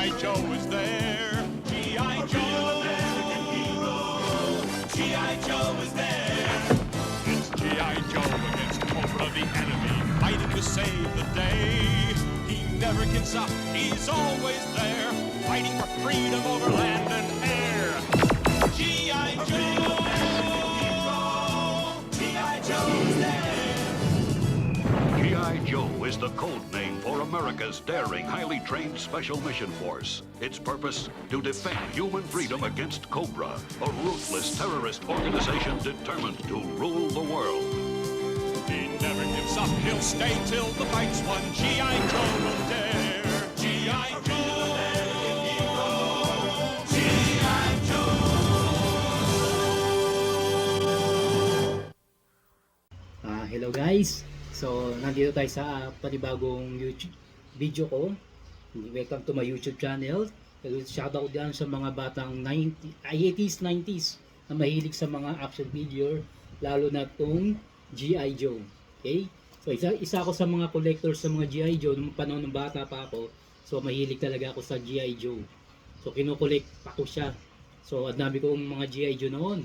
G.I. Joe is there. G.I. Joe, American hero. G.I. Joe is there. It's G.I. Joe against Cobra the enemy, fighting to save the day. He never gives up, he's always there, fighting for freedom over land and air. G.I. Joe, American hero. G.I. Joe is there. G.I. Joe is the code name for America's daring, highly trained Special Mission Force. Its purpose, to defend human freedom against Cobra, a ruthless terrorist organization determined to rule the world. He never gives up, he'll stay till the fight's won. G.I. Joe will dare. G.I. Joe, American hero. G.I. Joe. Hello guys. So, nandito tayo sa panibagong YouTube video ko. Welcome to my YouTube channel. Shoutout dyan sa mga batang 80s, 90s na mahilig sa mga action figure, lalo na tong G.I. Joe. Okay? So, isa ako sa mga collectors sa mga G.I. Joe nung panahon ng bata pa ako. So, mahilig talaga ako sa G.I. Joe. So, kinukolect pa ko siya. So, ang dami kong mga G.I. Joe noon.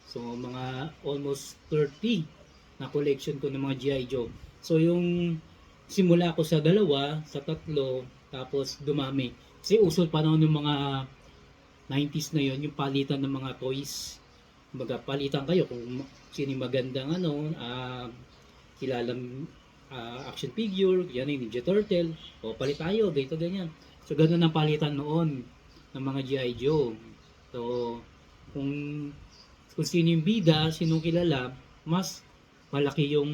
So, mga almost 30 na collection ko ng mga G.I. Joe. So yung simula ko sa 2, sa 3, tapos dumami. Kasi uso pa noon ng mga 90s na yon, yung palitan ng mga toys. Kumbaga palitan kayo kung sino magandang kilalang action figure, yan yung Ninja Turtle, o palit tayo, ganito ganyan. So ganoon ang palitan noon ng mga G.I. Joe. So kung sino yung bida, sinong kilala, mas malaki yung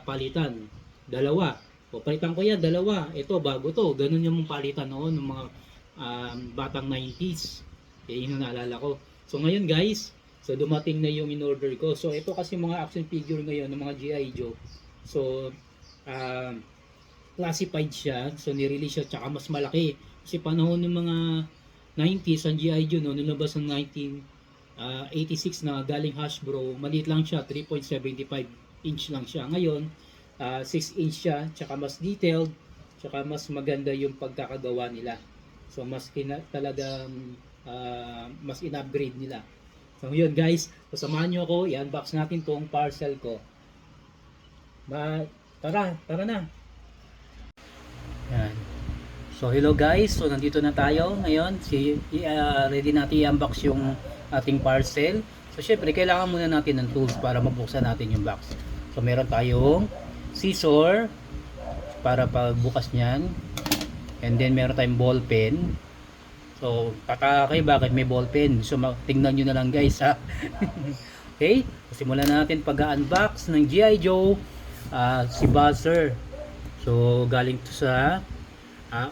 palitan. 2. O palitan ko yan, 2. Ito, bago to. Ganun yung palitan noon ng mga batang 90s. Yun yung naalala ko. So ngayon guys, so dumating na yung in-order ko. So ito kasi mga action figure ngayon ng mga G.I. Joe. So classified siya. So nirelease siya tsaka mas malaki. Kasi panahon ng mga 90s ang G.I. Joe noon, nilabas ng 86 na galing Hasbro, maliit lang siya, 3.75 inch lang siya. Ngayon, 6 inch siya, tsaka mas detailed, tsaka mas maganda yung pagkakagawa nila. So, mas talagang mas in-upgrade nila. So, yun guys, samahan nyo ako, i-unbox natin tong parcel ko. Tara na. Yan. So, hello guys, so nandito na tayo ngayon. Ready natin i-unbox yung ating parcel. So syempre kailangan muna natin ng tools para mabuksan natin yung box. So meron tayong scissor para pagbukas niyan, and then meron tayong ball pen. So kakakay bakit may ball pen, so tingnan nyo na lang guys ha. Okay, simulan natin pag-unbox ng G.I. Joe, si Buzzer. So galing to sa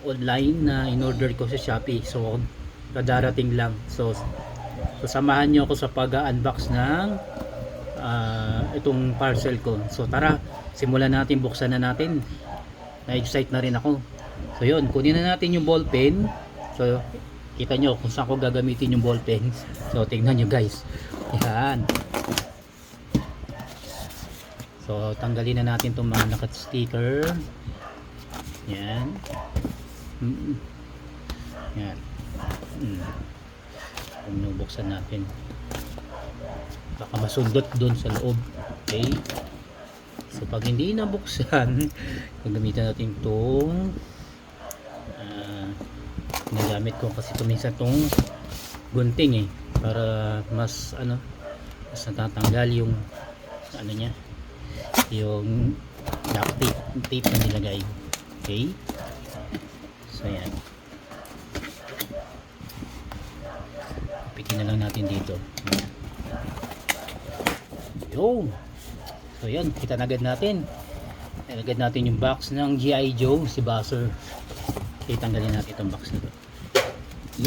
online na in-order ko sa Shopee. So kadarating lang. So samahan nyo ako sa pag-unbox ng itong parcel ko. So tara, simulan natin, buksan na natin. Na-excite na rin ako. So yun, kunin na natin yung ball pen. So kita nyo kung saan ko gagamitin yung ball pen. So tingnan nyo guys. Yan. So tanggalin na natin itong mga naka-sticker. Yan. Yan. Buksan natin, baka masundot doon sa loob. Okay, so pag hindi nabuksan, gagamitan natin itong nagamit ko kasi minsan itong gunting para mas mas natatanggal yung niya, yung duct tape na nilagay. Okay, so yan, pikin na lang natin dito. Yo. So yan, kita na agad natin. Nalagad natin yung box ng G.I. Joe, si Buzzer. Okay, tanggalin natin itong box nito.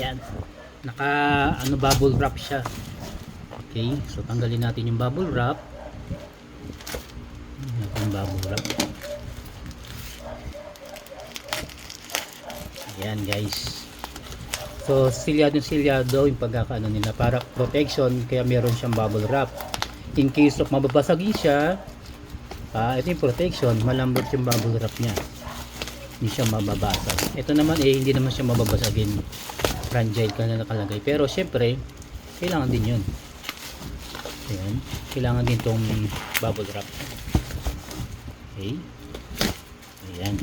Yan. Naka bubble wrap siya. Okay, so tanggalin natin yung bubble wrap. Yung bubble wrap. Yan guys. So silyado yung pagkakaano nila para protection, kaya meron siyang bubble wrap. In case of mababasagin siya, ito yung protection, malambot yung bubble wrap niya. hindi siya mababasag. Ito naman hindi naman siya mababasagin, fragile ka na nakalagay, pero syempre kailangan din yun. Ayan, kailangan din tong bubble wrap. Okay, ayan,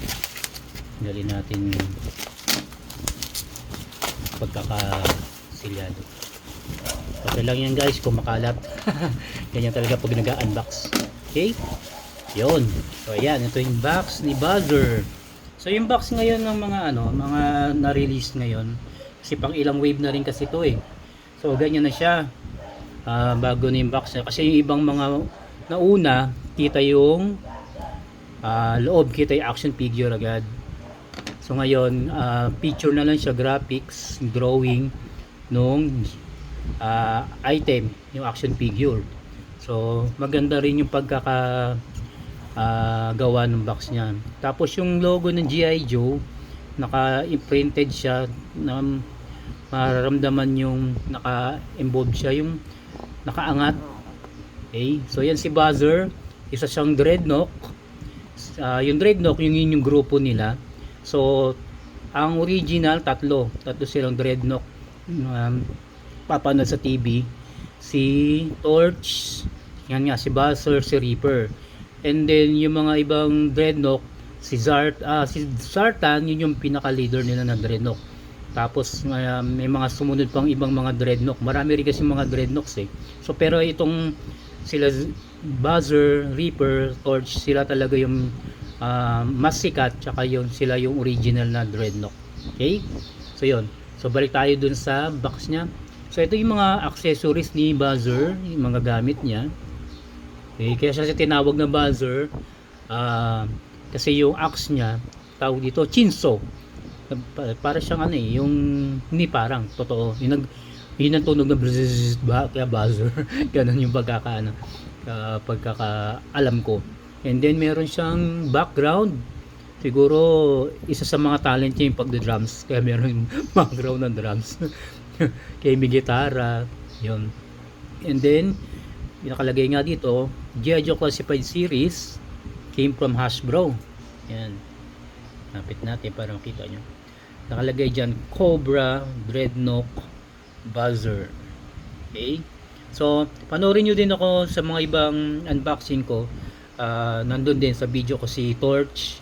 tanggalin natin pagkakasilyado. Okay lang yan guys kung makalat. Ganyan talaga pag nag-unbox. Okay, yun. So ayan, ito yung box ni Buzzer. So yung box ngayon ng mga mga na-release ngayon, kasi pang ilang wave na rin kasi ito eh. So ganyan na siya. Bago na yung box niya. Kasi yung ibang mga nauna, kita yung loob, kita yung action figure agad. So ngayon, picture na lang siya, graphics, drawing nung item, yung action figure. So maganda rin yung pagkaka gawa ng box niya. Tapos yung logo ng G.I. Joe, naka-imprinted siya na mararamdaman yung naka-involve siya, yung nakaangat. Okay, so yan si Buzzer, isa siyang Dreadnought. Yung Dreadnought, yung grupo nila. So ang original tatlo silang Dreadnought, papanood sa TV. Si Torch, yan nga, si Buzzer, si Reaper. And then yung mga ibang Dreadnought, si Zartan, yun yung pinaka-leader nila na Dreadnought. Tapos may mga sumunod pang ibang mga Dreadnought. Marami rin kasi mga Dreadnoughts eh. So pero itong sila Buzzer, Reaper, Torch, sila talaga yung mas sikat, tsaka sila yung original na Dreadnought. Okay? So yun. So balik tayo dun sa box niya. So ito yung mga accessories ni Buzzer, yung mga gamit niya. Okay, kaya siya tinawag na Buzzer kasi yung axe niya, tawag dito chainsaw. Para siyang yung hindi parang totoo. Yun ang tunog na kaya Buzzer. Ganun yung pagkakaalam ko. And then meron siyang background. Siguro isa sa mga talent niya yung pagda-drums. Kaya meron yung background ng drums. Kaya may gitara. Yun. And then nakalagay nga dito, G.I. Joe Classified Series came from Hasbro. Yan. Napit natin para makita nyo. Nakalagay dyan, Cobra, Dreadnought, Buzzer. Okay? So, panoorin nyo din ako sa mga ibang unboxing ko. Nandun din sa video ko si Torch,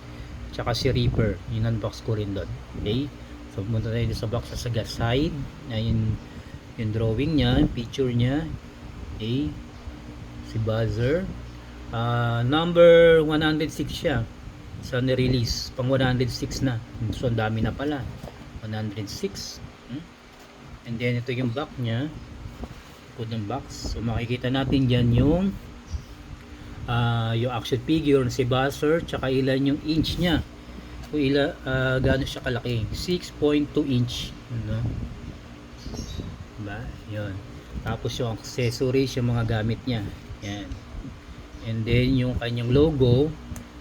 tsaka si Reaper. Yung unbox ko rin doon. Okay? So, pumunta tayo sa box sa side. Ayun, yung drawing niya, yung picture niya. Okay? Si Buzzer. Number 106 siya. So na-release pang 106 na. So ang dami na pala. 106. And then ito yung back niya. Code ng box. So makikita natin diyan yung action figure si Buzzer, tsaka ilan yung inch niya. Kung gaano siya kalaki. 6.2 inch. Ano? Diba? Yun. Tapos yung accessories, yung mga gamit niya. Yan. And then yung kanyang logo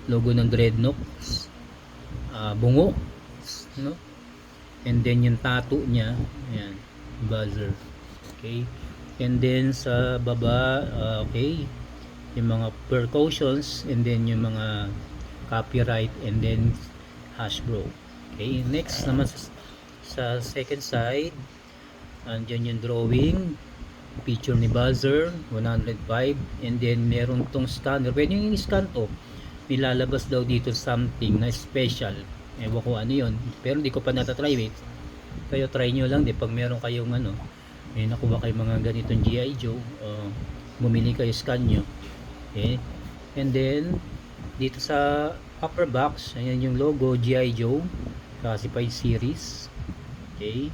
ng Dreadnought, bungo, no? And then yung tattoo niya, ayan, Buzzer. Okay. And then sa baba, okay, yung mga precautions, and then yung mga copyright, and then Hasbro. Okay. Next naman sa second side, andyan yung drawing, picture ni Buzzer, 105, and then meron tong scanner. Pwede yung scan to, nilalabas daw dito something na special. Ewan ko ano yun, pero hindi ko pa natatry. Wait, kayo try nyo lang di pag meron kayong may nakuha kayo mga ganitong G.I. Joe, bumili kayo, scan nyo. Okay. And then dito sa upper box, ayan yung logo G.I. Joe Classified Series. Okay.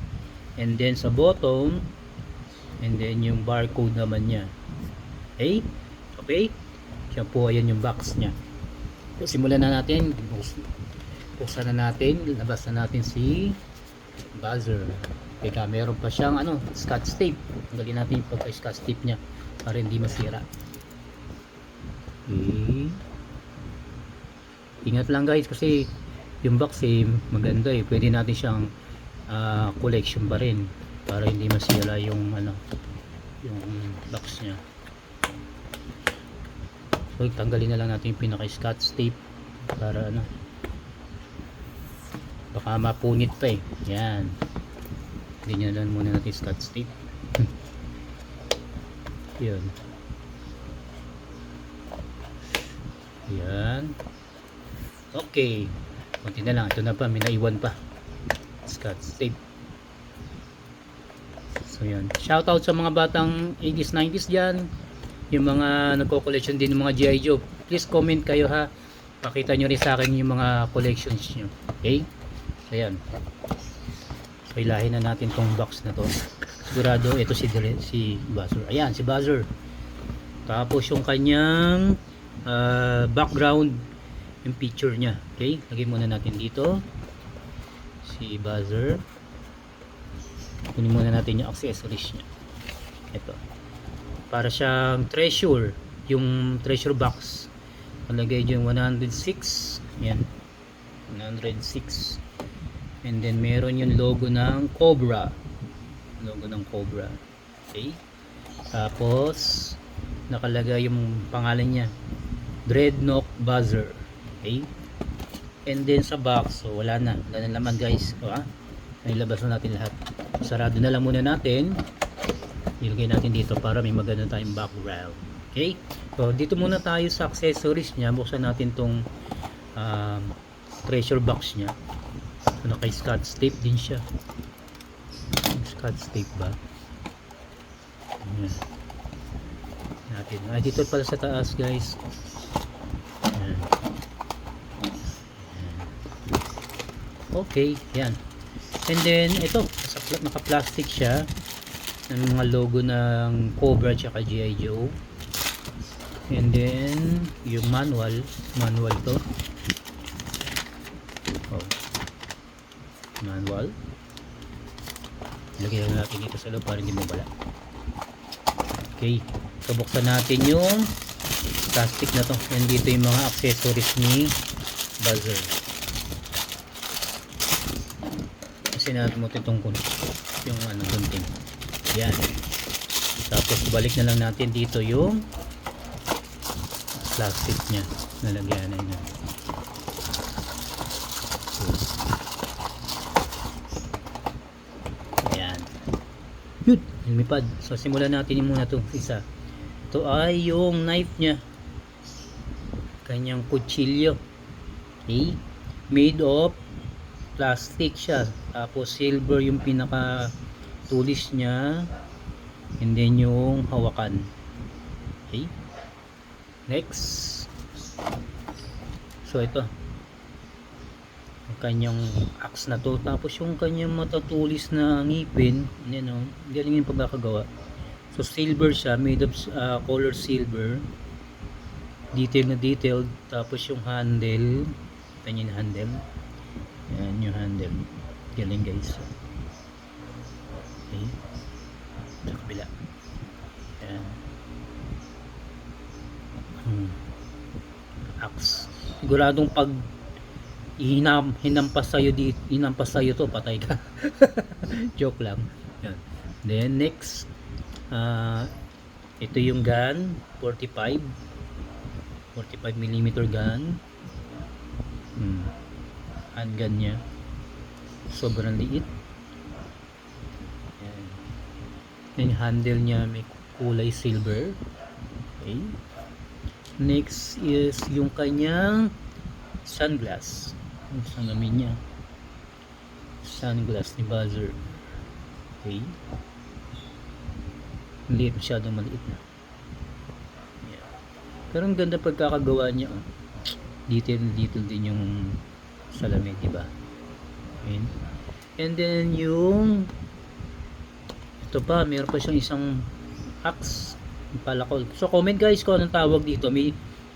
And then sa bottom, and then yung barcode naman niya. Okay? Okay? Siya po, ayan yung box niya. So, simulan na natin. Buksan na natin. Labas na natin si Buzzer. Teka, meron pa siyang scotch tape. Tanggalin natin yung pagka-scotch tape niya para hindi masira. Okay. Ingat lang guys kasi yung box maganda Pwede natin siyang collection pa rin para hindi masira yung yung box niya. So tanggalin na lang natin yung pinaka scotch tape para baka mapunit pa eh. Yan, ganyan lang muna natin scotch tape. Yan, yan, okay, konti na lang. Ito na pa, may naiwan pa scotch tape. So yan, shoutout sa mga batang 80s 90s dyan, yung mga nagko-collection din ng mga G.I. Joe. Please comment kayo ha, pakita nyo rin sa akin yung mga collections nyo. Okay, so yan, so ilahin na natin tong box na to. Sigurado ito si Buzzer. Ayan, si Buzzer. Tapos yung kanyang background, yung picture niya. Okay, lagay muna natin dito si Buzzer. Kunin muna natin yung accessories niya. Ito, para siyang treasure, yung treasure box. Palagay yung 106. Yan, 106. And then meron yung logo ng Cobra. Logo ng Cobra. Okay, tapos nakalagay yung pangalan niya, Dreadnought Buzzer. Okay, and then sa box, so wala na laman guys. So, nilabas na natin lahat. Sarado na lang muna natin, ilagay natin dito para may maganda tayong background. Okay, so dito muna tayo sa accessories niya. Buksan natin tong treasure box niya. So, naka scotch tape din siya. Scotch tape ba? Ayan. Natin. Ay, dito pala sa taas guys. Ayan. Okay, yan. And then ito, naka-plastic siya ng mga logo ng Cobra at G.I. Joe. And then yung manual to. Oh. Manual. Lagyan natin dito sa loob para hindi mawala. Okay, so buksan natin yung plastic na to. And dito yung mga accessories ni Buzzer. Kasi natin mo itong yung gunting. Yan. Tapos balik na lang natin dito yung plastic nya. Nalagyan na yun. Yun, lumipad. So simulan natin muna itong isa. Ito ay yung knife nya, kanyang kutsilyo. Okay, made of plastic siya, tapos silver yung pinaka tulis nya, and then yung hawakan. Okay, next, so ito kanyang axe na to, tapos yung kanyang matatulis na ngipin, yan o, galing yung pagkakagawa. So silver siya, made of color silver, detail na detailed. Tapos yung handle, ito yung handle, yan yung handle, galing guys. Okay, sa kabila, yan. Axe, siguradong pag hinampas sa'yo to, patay ka. Joke lang. Yan. Then next, ito yung gun, 45mm gun. Handgun nya, sobrang liit. Yan. Yung handle nya may kulay silver. Okay, next is yung kanyang sunglass. Ang salamin niya, sunglass ni Buzzer. Okay, maliit, masyadong maliit na. Yeah. Pero ang ganda pagkakagawa niya. Detail din yung salamin, diba? Okay. And then yung ito pa, meron pa siyang isang axe, palakol. So comment guys kung anong tawag dito.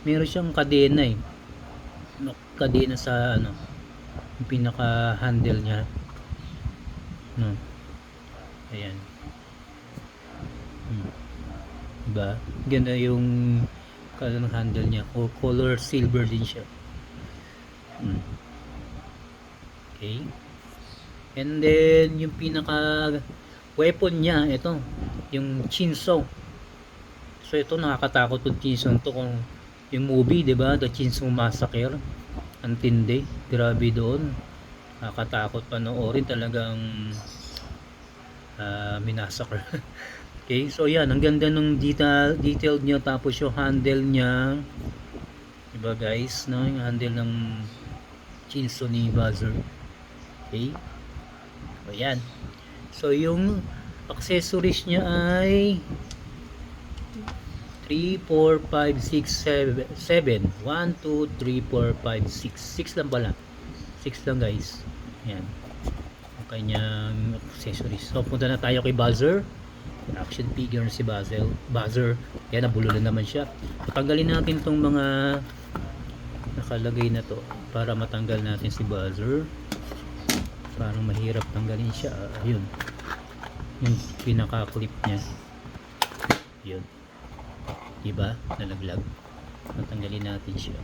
Meron siyang kadena eh, kadena sa yung pinaka handle nya, no? Ayan. Diba? Ganda yung handle nya, o color silver din siya. Okay, and then yung pinaka weapon nya, ito yung chainsaw. So ito, nakakatakot yung chainsaw to. Kung yung movie, diba, The Chainsaw Massacre, ang tindi, grabe doon. Nakakatakot panoorin, talagang minasakar. Okay, so yan, ang ganda ng detailed niya, tapos yung handle niya, diba guys, no? Yung handle ng chinso ni Buzzer. Okay, so yan. So yung accessories niya ay 3, 4, 5, 6, 7. 1, 2, 3, 4, 5, 6. 6 lang pala. 6 lang guys. Yan. Ang kanyang accessories. So punta na tayo kay Buzzer. Action figure si Buzzer. Yan, nabululan naman siya. Patanggalin natin tong mga nakalagay na to para matanggal natin si Buzzer. Parang mahirap tanggalin siya. Ayun. Yung pinaka-clip niya. Yun. Diba? Nalaglag. Matanggalin natin siya.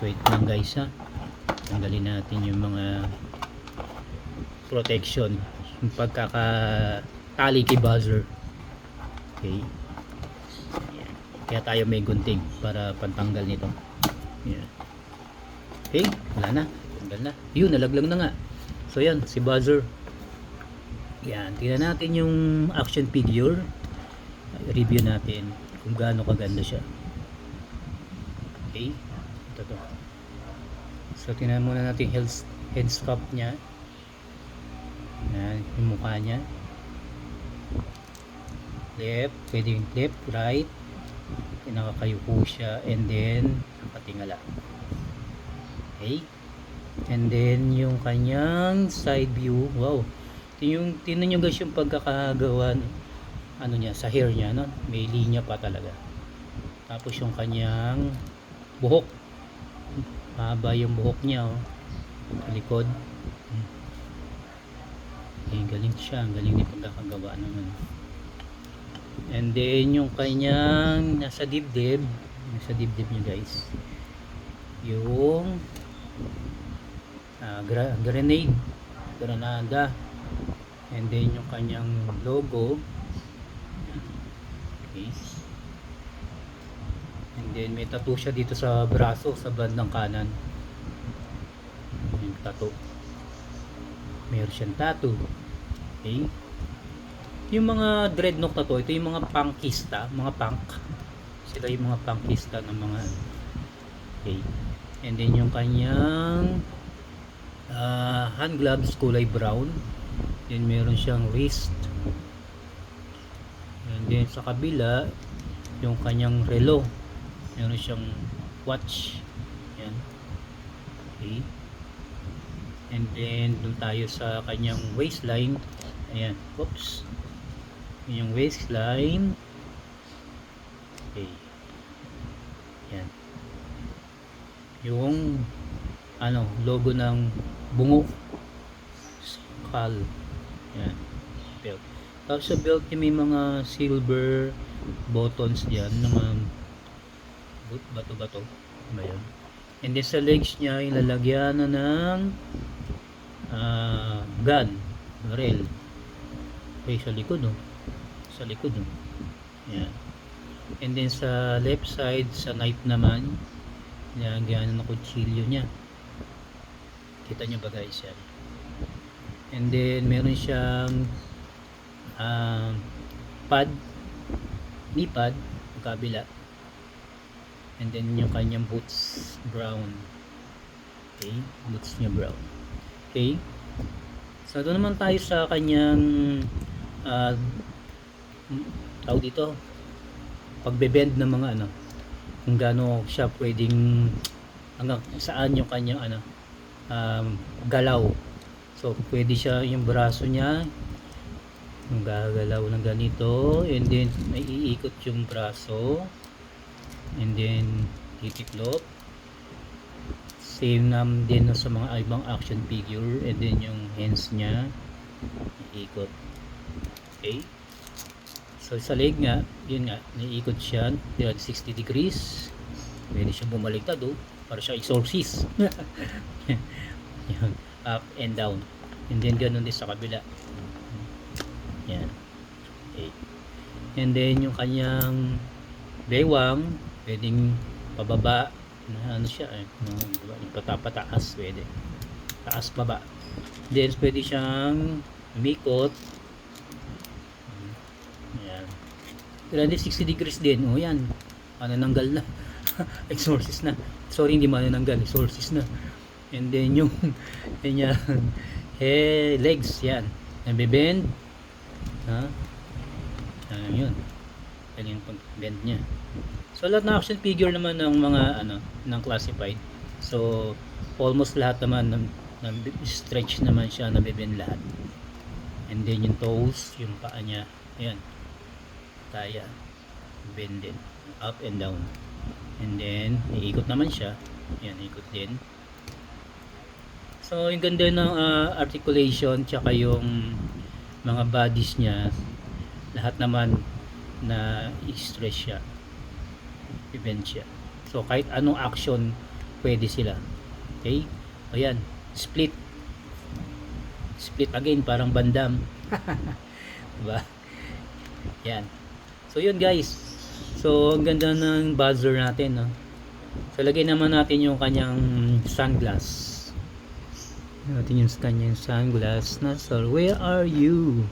Wait lang guys ha. Tanggalin natin yung mga protection. Yung pagkakatali kay Buzzer. Okay. Ayan. Kaya tayo may gunting para pantanggal nito. Ayan. Okay. Wala na. Tanggal na. Yun, nalaglag na nga. So yan, si Buzzer. Yan. Tingnan natin yung action figure. Review natin kung gaano kaganda siya. Okay. Ito to. So tingnan muna natin head sculpt niya. Yan, yung mukha niya. Left, pwedeng left, right. Nakakayuko siya, and then nakatingala. Okay. And then yung kanyang side view. Wow. Tingnan nyo guys yung pagkakagawa ano niya, sa hair niya, no? May linya pa talaga. Tapos yung kanyang buhok, mahaba yung buhok niya, oh. Sa likod. Galing siya, ang galing din pagkakagawa naman. And then yung kanyang nasa dibdib niya guys, yung granada, and then yung kanyang logo. Okay. And then may tattoo siya dito sa braso, sa bandang kanan. Yung tattoo. Meron siyang tattoo. Okay. Yung mga dreadnought na to, ito yung mga punkista, mga punk. Sila yung mga punkista ng mga okay. And then yung kanyang hand gloves kulay brown. Then meron siyang wrist. And then sa kabila, yung kanyang relo. Meron siyang watch. Yan. Okay. And then doon tayo sa kanyang waistline. Ayan. Oops. Yung waistline. Okay. Yan. Yung logo ng bungo. Skull. Yan. Belt. Tapos sa belt niya may mga silver buttons diyan ng mga bato-bato. Ayan. And then sa legs niya ilalagyan na ng gun, barrel. Okay, sa likod, no? Sa likod, no? Yan. And then sa left side, sa knife naman, nilagyan ng kutsilyo niya. Kita nyo ba guys yan? And then meron siyang knee pad ang kabila. And then yung kanyang boots brown. Okay, boots niya brown. Okay. So doon naman tayo sa kanyang tawag dito, pagbebend ng mga kung gaano siya pwedeng, hanggang saan yung kanyang galaw. So pwede siya, yung braso niya yung gagalaw ng ganito, and then may iikot yung braso, and then titiklop. Same din sa mga ibang action figure, and then yung hands niya iikot. Okay. So sa leg nga, yun nga, naiikot siya 60 degrees. Pwede siya bumaliktad, para siya exorcist. Yan, up and down. And then ganun din sa kabila. Yan. Okay. And then yung kanyang bewang, pwedeng pababa na siya, diba? Yung patapataas, pwede. taas baba. Then pwede siyang umikot. Yan. 360 degrees din. O yan. Manananggal na. Exorcist na. Sorry, hindi manananggal. Exorcist na. And then yung yan. Legs. Yan. Nabibend. Ha? Yun. Yan yung pag-bend niya. So lahat na action figure naman ng mga ng classified. So almost lahat naman ng stretch naman siya, nabibend lahat. And then yung toes, yung paa niya. Ayan. Kaya bend din. Up and down. And then iikot naman siya. Ayan, ikot din. So yung ganda ng articulation tsaka yung mga bodies niya, lahat naman na i-stretch siya, i-bend siya. So kahit anong action pwede sila. Okay? Ayan, split again, parang bandam. Diba? Yan. So yun guys. So ang ganda ng buzzer natin, no? So lagay naman natin yung kanyang sunglass. Natin yung kanyang sunglass. Nasa, where are you?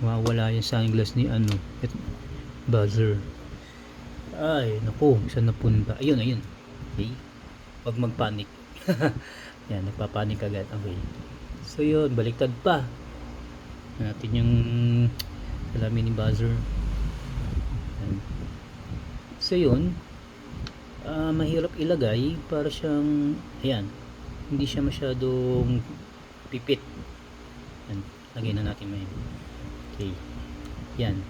Mawala yung sunglass ni buzzer. Ay, naku, saan napunta? Ayun. Okay. Huwag magpanik. Yan, nagpapanik agad. Okay. So yun, baliktad pa. Natin yung salamin ni buzzer. Yan. So yun, mahirap ilagay para siyang, ayan, hindi siya masyadong pipit. Yan, lagay na natin may. Okay. Yan.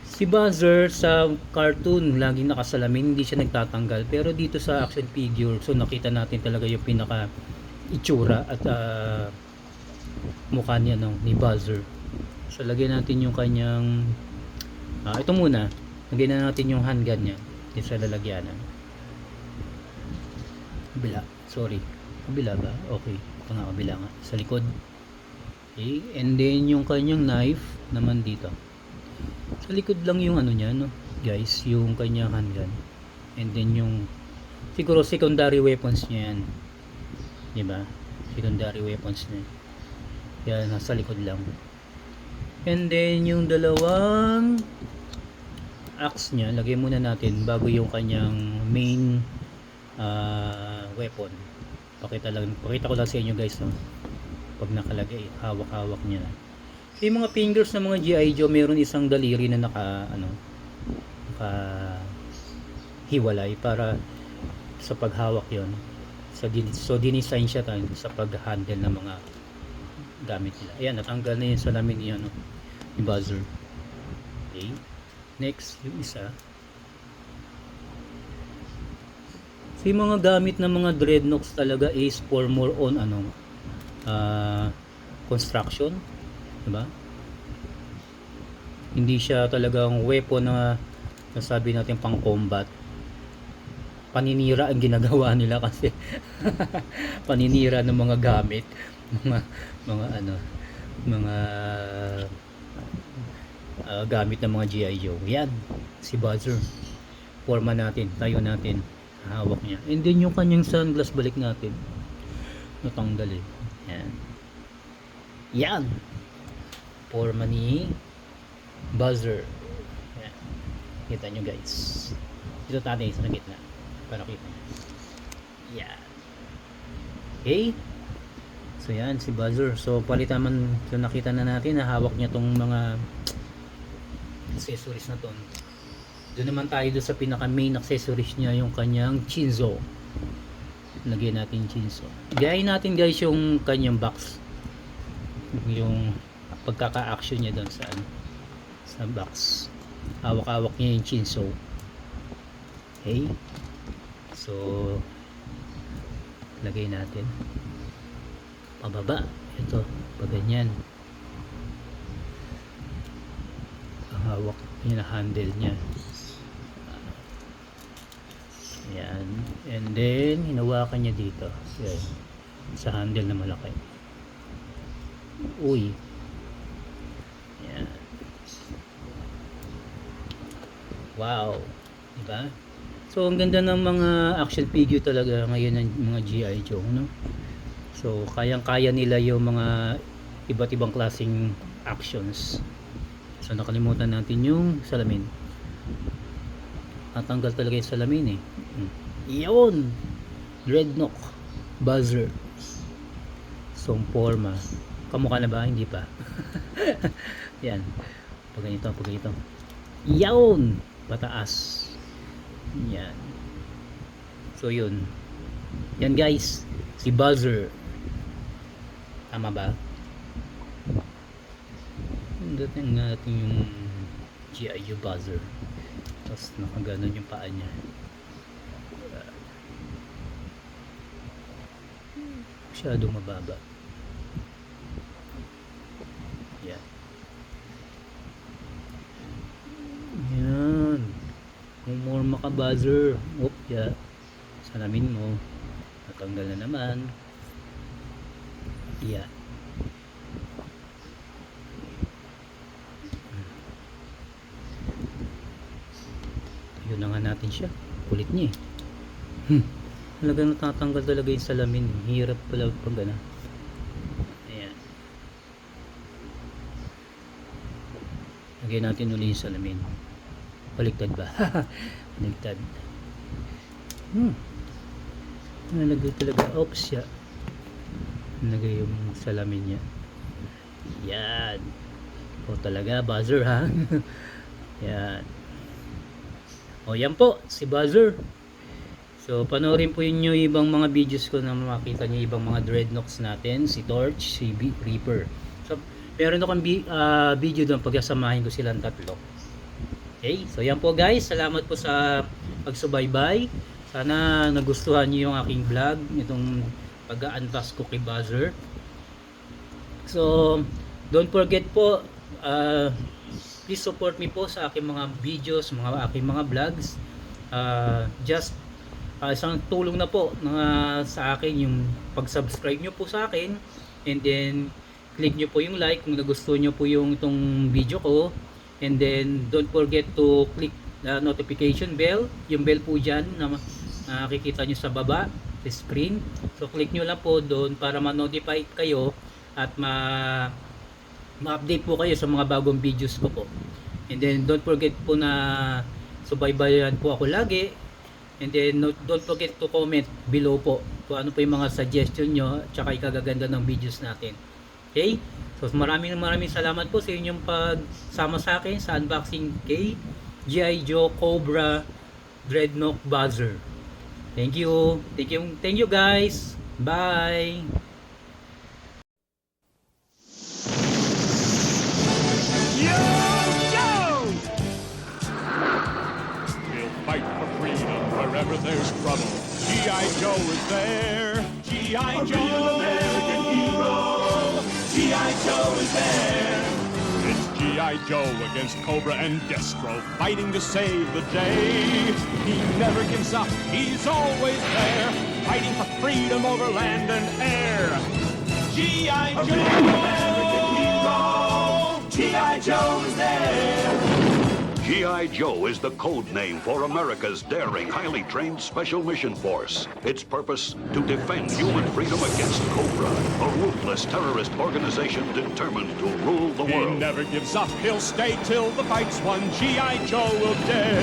Si Buzzer sa cartoon laging nakasalamin, hindi siya nagtatanggal. Pero dito sa action figure, so nakita natin talaga yung pinaka itsura at mukha niya ni Buzzer. So lagyan natin yung kanyang ito muna. Lagyan na natin yung handgun niya dito sa lalagyanan. Kabila. Sorry. Kabila ba? Okay. Kabila nga. Sa likod. Okay, and then yung kanyang knife naman dito. Sa likod lang yung niya, no? Guys, yung kanyang handgun. And then yung siguro secondary weapons niya yan. 'Di ba? Secondary weapons niya. Yan, nasa likod lang. And then yung dalawang axe niya, lagay muna natin bago yung kanyang main weapon. Pakita ko lang sa inyo guys, no? Pag nakalagay, hawak-hawak niya. So, yung mga fingers ng mga G.I. Joe, meron isang daliri na naka hiwalay para sa paghawak yon. So dinisign siya tayo sa pag-handle ng mga gamit nila. Ayan, natanggal na yung salamin niya, ni Buzzer. Okay. Next, yung isa. So yung mga gamit ng mga dreadnoughts talaga is for more on construction, diba? Hindi siya talagang weapon na nasabi natin pang combat. Paninira ang ginagawa nila kasi paninira ng mga gamit, mga gamit ng mga G.I. Joe. Yan, si Buzzer. Forma natin, tayo natin, hawak niya. And then yung kanyang sunglass, balik natin. Natanggal eh. Yan. Forma ni Buzzer. Yan. Kita nyo guys. Dito tayo sa gitna. Para kita nyo. Yan. Okay. So yan si Buzzer. So palitan man. So nakita na natin na hawak niya tong mga accessories na to. Doon naman tayo doon sa pinaka main accessories niya, yung kanyang chinzo. Lagyan natin chinzo. Gayahin natin guys yung kanyang box. Yung pagkaka-action niya doon sa box. Hawak-hawak niya yung chinzo. Okay. So lagay natin pababa. Ito, pag ganyan. Hawak niya na handle niya. Yan. And then hinawakan niya dito. Yan. Sa handle na malaki. Uy. Yan. Wow. Diba? So ang ganda ng mga action figure talaga ngayon ng mga G.I. Joe, no? So kayang-kaya nila yung mga iba't ibang klaseng actions. So nakalimutan natin yung salamin. Natanggal talaga yung salamin eh. Iyon! Dreadnought Buzzer. So forma. Kamukha na ba? Hindi pa. Yan. Pag ganito. Iyon! Pataas. Yan. So yun. Yan guys. Si Buzzer. Tama ba? Dating natin yung G.I. Joe Buzzer. Tapos nakaganon yung paa niya. Masyadong mababa. Yan. Yan. Umorma ka Buzzer. Oop, ya. Salamin mo. Natanggal na naman. Yan. Yun na nga natin siya. Kulit niya eh. Talagang natatanggal talaga yung salamin. Hirap pala pag gana. Ayan. Lagyan natin ulit yung salamin. Baliktad ba? Baliktad. Nalagay talaga. Oops siya. Nalagay yung salamin niya. Yan. O talaga Buzzer ha. Yan. O yan po si Buzzer. So panoorin po yun yung ibang mga videos ko na makita nyo ibang mga dreadnoughts natin. Si Torch, si Reaper. So meron akong video doon pagkasamahin ko silang tatlo. Okay, so yan po guys. Salamat po sa pagsubaybay. Sana nagustuhan nyo yung aking vlog. Itong pag-unbox ko kay Buzzer. So don't forget po, please support me po sa aking mga videos, aking mga vlogs. Isang tulong na po sa akin yung pag-subscribe nyo po sa akin, and then click nyo po yung like kung nagustuhan nyo po yung itong video ko, and then don't forget to click the notification bell, yung bell po dyan na nakikita nyo sa baba sa screen. So click nyo lang po doon para ma-notify kayo at ma-update po kayo sa mga bagong videos ko po. And then don't forget po na subaybayan po ako lagi. And then don't forget to comment below po kung ano po yung mga suggestion nyo at saka ikagaganda ng videos natin. Okay? So maraming salamat po sa inyong pagsama sa akin sa unboxing kay G.I. Joe Cobra Dreadnought Buzzer. Thank you. Thank you guys. Bye. Fight for freedom wherever there's trouble. G.I. Joe is there. G.I. Joe, American hero. G.I. Joe is there. It's G.I. Joe against Cobra and Destro, fighting to save the day. He never gives up. He's always there, fighting for freedom over land and air. G.I. Joe, American hero. G.I. Joe is there. G.I. Joe is the code name for America's daring, highly trained Special Mission Force. Its purpose, to defend human freedom against Cobra, a ruthless terrorist organization determined to rule the He world. never gives up. He'll stay till the fight's won. G.I. Joe will dare.